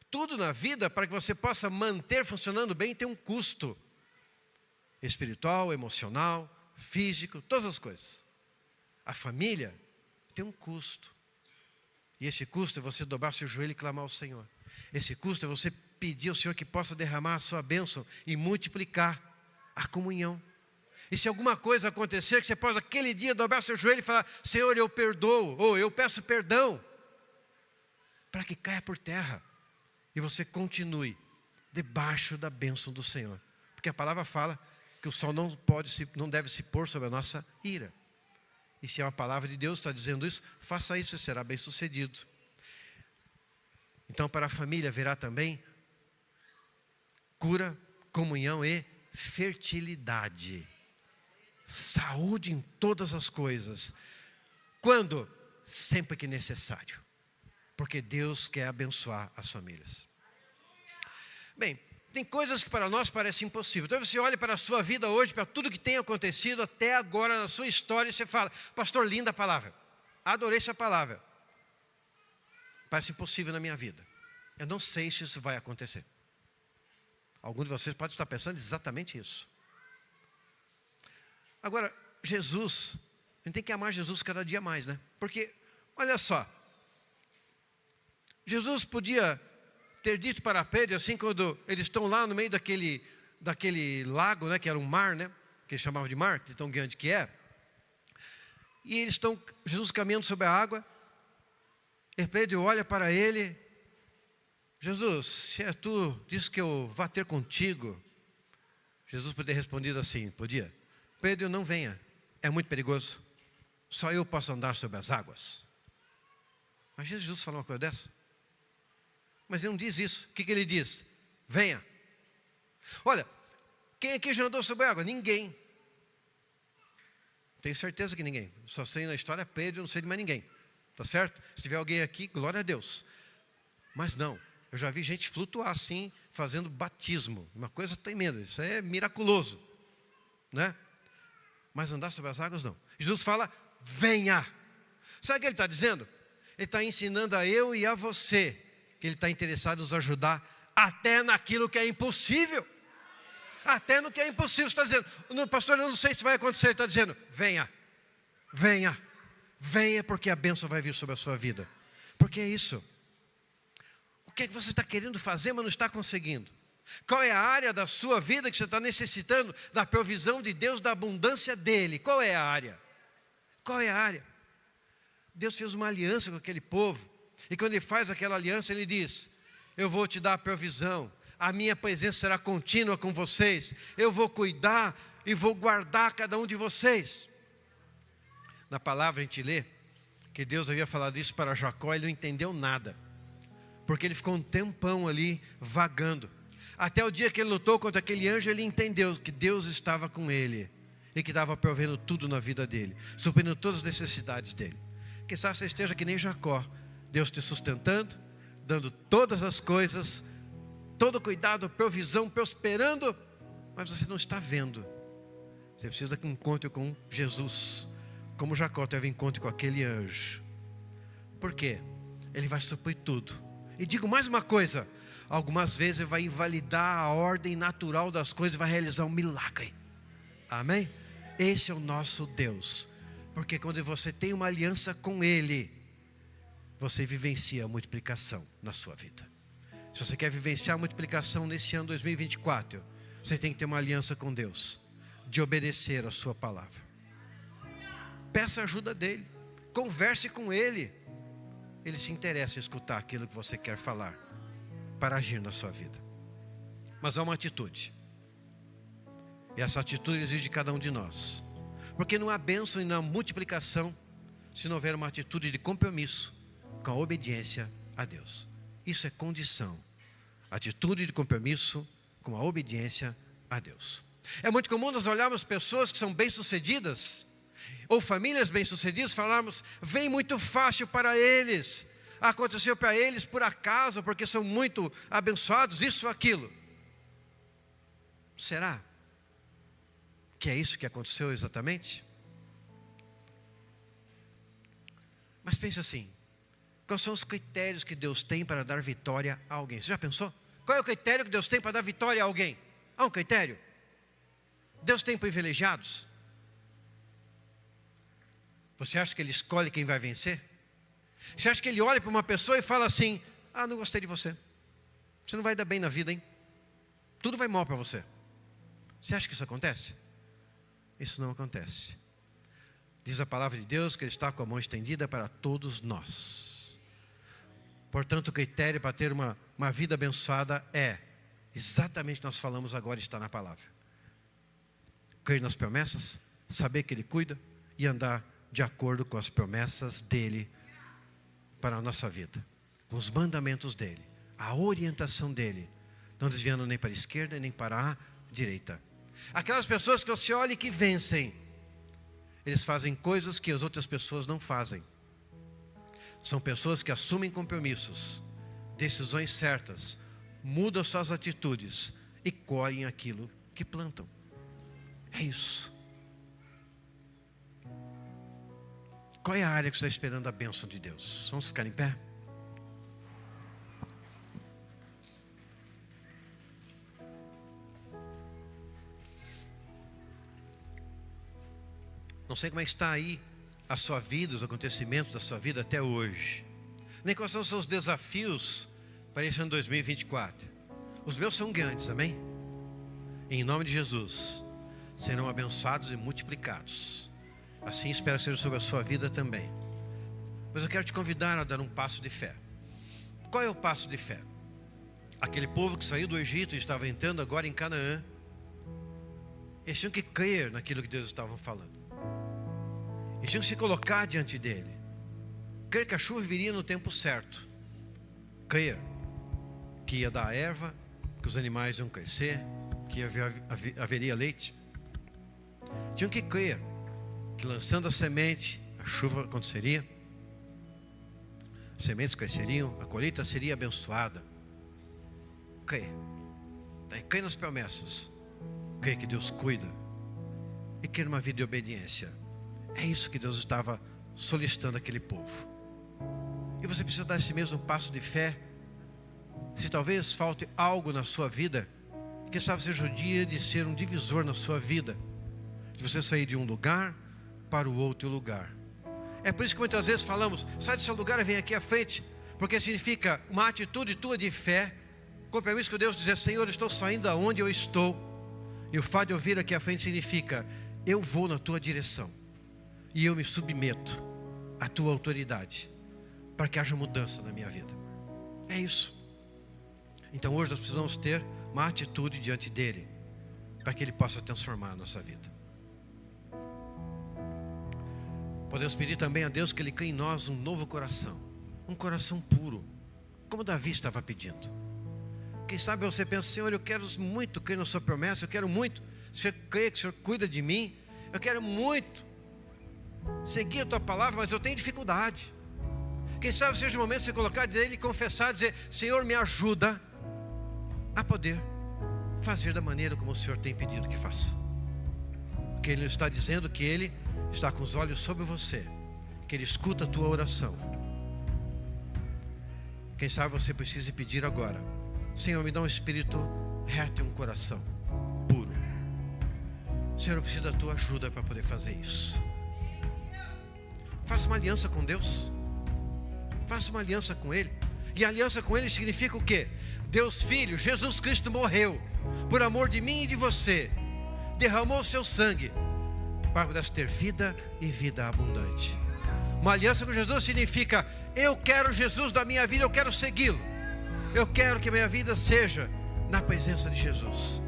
Tudo na vida, para que você possa manter funcionando bem, tem um custo. Espiritual, emocional, físico, todas as coisas. A família tem um custo. E esse custo é você dobrar seu joelho e clamar ao Senhor. Esse custo é você pedir ao Senhor que possa derramar a sua bênção e multiplicar a comunhão. E se alguma coisa acontecer, que você possa aquele dia dobrar seu joelho e falar, Senhor, eu perdoo, ou eu peço perdão, para que caia por terra. E você continue debaixo da bênção do Senhor. Porque a palavra fala que o sol não deve se pôr sobre a nossa ira. E se é uma palavra de Deus está dizendo isso, faça isso e será bem sucedido. Então para a família haverá também cura, comunhão e fertilidade. Saúde em todas as coisas. Quando? Sempre que necessário. Porque Deus quer abençoar as famílias. Bem, tem coisas que para nós parecem impossíveis. Então você olha para a sua vida hoje, para tudo que tem acontecido até agora na sua história, e você fala, pastor, linda a palavra. Adorei essa palavra. Parece impossível na minha vida. Eu não sei se isso vai acontecer. Alguns de vocês podem estar pensando exatamente isso. Agora, Jesus, a gente tem que amar Jesus cada dia mais, né? Porque, olha só, Jesus podia ter dito para Pedro, assim, quando eles estão lá no meio daquele lago, né, que era um mar, né, que eles chamavam de mar, de tão grande que é, e eles estão, Jesus caminhando sobre a água, e Pedro olha para ele, Jesus, se é tu, diz que eu vá ter contigo. Jesus poderia ter respondido assim, podia, Pedro, não venha, é muito perigoso, só eu posso andar sobre as águas. Mas Jesus falou uma coisa dessa? Mas ele não diz isso. O que ele diz? Venha. Olha, quem aqui já andou sobre a água? Ninguém. Tenho certeza que ninguém. Só sei na história Pedro, não sei de mais ninguém. Tá certo? Se tiver alguém aqui, glória a Deus. Mas não, eu já vi gente flutuar assim, fazendo batismo. Uma coisa tremenda, isso é miraculoso. Né? Mas andar sobre as águas não. Jesus fala, venha. Sabe o que ele está dizendo? Ele está ensinando a eu e a você que Ele está interessado em nos ajudar até naquilo que é impossível. Até no que é impossível. Você está dizendo, pastor, eu não sei se vai acontecer. Ele está dizendo, venha, venha, venha, porque a bênção vai vir sobre a sua vida. Porque é isso. O que é que você está querendo fazer, mas não está conseguindo? Qual é a área da sua vida que você está necessitando da provisão de Deus, da abundância dEle? Qual é a área? Qual é a área? Deus fez uma aliança com aquele povo. E quando Ele faz aquela aliança, Ele diz, eu vou te dar a provisão, a minha presença será contínua com vocês, eu vou cuidar e vou guardar cada um de vocês. Na palavra a gente lê que Deus havia falado isso para Jacó, ele não entendeu nada, porque ele ficou um tempão ali vagando, até o dia que ele lutou contra aquele anjo. Ele entendeu que Deus estava com ele, e que estava provendo tudo na vida dele, suprindo todas as necessidades dele. Quem sabe você esteja que nem Jacó, Deus te sustentando, dando todas as coisas, todo cuidado, provisão, prosperando, mas você não está vendo. Você precisa de um encontro com Jesus, como Jacó teve encontro com aquele anjo. Por quê? Ele vai suprir tudo. E digo mais uma coisa, algumas vezes ele vai invalidar a ordem natural das coisas, vai realizar um milagre. Amém? Esse é o nosso Deus, porque quando você tem uma aliança com Ele, você vivencia a multiplicação na sua vida. Se você quer vivenciar a multiplicação nesse ano 2024, você tem que ter uma aliança com Deus, de obedecer a sua palavra. Peça ajuda dEle, converse com Ele. Ele se interessa em escutar aquilo que você quer falar, para agir na sua vida. Mas há uma atitude, e essa atitude exige de cada um de nós, porque não há bênção e não há multiplicação se não houver uma atitude de compromisso com a obediência a Deus. Isso é condição, atitude de compromisso com a obediência a Deus. É muito comum nós olharmos pessoas que são bem-sucedidas, ou famílias bem-sucedidas, falarmos, vem muito fácil para eles, aconteceu para eles por acaso, porque são muito abençoados, isso ou aquilo. Será que é isso que aconteceu exatamente? Mas pense assim, quais são os critérios que Deus tem para dar vitória a alguém? Você já pensou? Qual é o critério que Deus tem para dar vitória a alguém? Há um critério? Deus tem privilegiados? Você acha que Ele escolhe quem vai vencer? Você acha que Ele olha para uma pessoa e fala assim, não gostei de você, você não vai dar bem na vida, hein? Tudo vai mal para você. Você acha que isso acontece? Isso não acontece. Diz a palavra de Deus que Ele está com a mão estendida para todos nós. Portanto, o critério para ter uma vida abençoada é exatamente o que nós falamos agora, está na palavra. Crer nas promessas, saber que Ele cuida e andar de acordo com as promessas dEle para a nossa vida, com os mandamentos dEle, a orientação dEle, não desviando nem para a esquerda nem para a direita. Aquelas pessoas que você olha e que vencem, eles fazem coisas que as outras pessoas não fazem. São pessoas que assumem compromissos, decisões certas, mudam suas atitudes e colhem aquilo que plantam. É isso. Qual é a área que você está esperando a bênção de Deus? Vamos ficar em pé? Não sei como é que está aí a sua vida, os acontecimentos da sua vida até hoje. Nem quais são os seus desafios para esse ano 2024. Os meus são grandes, amém? Em nome de Jesus, serão abençoados e multiplicados. Assim espero ser sobre a sua vida também. Mas eu quero te convidar a dar um passo de fé. Qual é o passo de fé? Aquele povo que saiu do Egito e estava entrando agora em Canaã, eles tinham que crer naquilo que Deus estava falando. Eles tinham que se colocar diante dele, crer que a chuva viria no tempo certo, crer que ia dar erva, que os animais iam crescer, que haveria leite. Tinham que crer que lançando a semente, a chuva aconteceria, as sementes cresceriam, a colheita seria abençoada. Crer nas promessas, crer que Deus cuida e crer numa vida de obediência. É isso que Deus estava solicitando àquele povo. E você precisa dar esse mesmo passo de fé. Se talvez falte algo na sua vida, que sabe seja o dia de ser um divisor na sua vida, de você sair de um lugar para o outro lugar. É por isso que muitas vezes falamos, sai do seu lugar e vem aqui à frente, porque significa uma atitude tua de fé, compromisso com Deus, dizer, Senhor, estou saindo da onde eu estou, e o fato de eu vir aqui à frente significa, eu vou na tua direção, e eu me submeto à tua autoridade, para que haja mudança na minha vida. É isso. Então hoje nós precisamos ter uma atitude diante dele, para que ele possa transformar a nossa vida. Podemos pedir também a Deus que ele crie em nós um novo coração, um coração puro, como Davi estava pedindo. Quem sabe você pensa: Senhor, eu quero muito crer na sua promessa, eu quero muito, o Senhor crê que o Senhor cuida de mim, eu quero muito seguir a tua palavra, mas eu tenho dificuldade. Quem sabe seja o momento de você colocar dele e confessar, dizer: Senhor, me ajuda a poder fazer da maneira como o Senhor tem pedido que faça. Porque Ele está dizendo que Ele está com os olhos sobre você, que Ele escuta a tua oração. Quem sabe você precisa pedir agora: Senhor, me dá um espírito reto e um coração puro. Senhor, eu preciso da tua ajuda para poder fazer isso. Faça uma aliança com Deus. Faça uma aliança com Ele. E a aliança com Ele significa o quê? Deus Filho, Jesus Cristo morreu por amor de mim e de você, derramou o seu sangue para poder ter vida e vida abundante. Uma aliança com Jesus significa: eu quero Jesus da minha vida, eu quero segui-lo, eu quero que minha vida seja na presença de Jesus.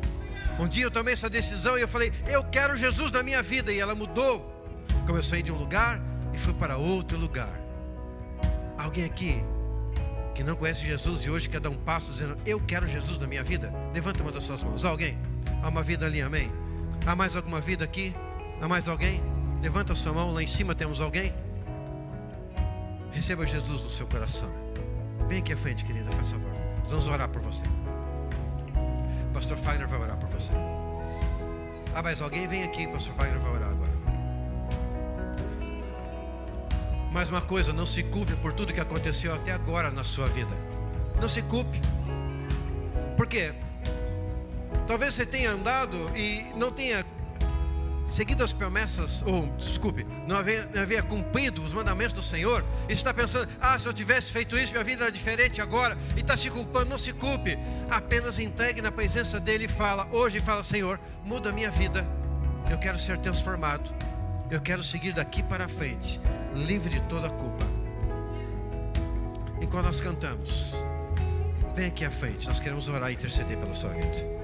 Um dia eu tomei essa decisão e eu falei: eu quero Jesus na minha vida, e ela mudou. Como eu saí de um lugar e fui para outro lugar. Alguém aqui que não conhece Jesus e hoje quer dar um passo dizendo: eu quero Jesus na minha vida? Levanta uma das suas mãos. Alguém? Há uma vida ali, amém? Há mais alguma vida aqui? Há mais alguém? Levanta a sua mão, lá em cima temos alguém? Receba Jesus no seu coração. Vem aqui à frente, querida, faz favor. Nós vamos orar por você. O pastor Fagner vai orar por você. Há mais alguém? Vem aqui, o pastor Fagner vai orar agora. Mais uma coisa: não se culpe por tudo que aconteceu até agora na sua vida. Não se culpe. Por quê? Talvez você tenha andado e não tenha seguido as promessas, não havia cumprido os mandamentos do Senhor. E você está pensando: se eu tivesse feito isso, minha vida era diferente agora. E está se culpando. Não se culpe. Apenas entregue na presença dEle e fala hoje: Senhor, muda a minha vida. Eu quero ser transformado. Eu quero seguir daqui para frente, livre de toda a culpa. Enquanto nós cantamos, vem aqui à frente. Nós queremos orar e interceder pela sua vida.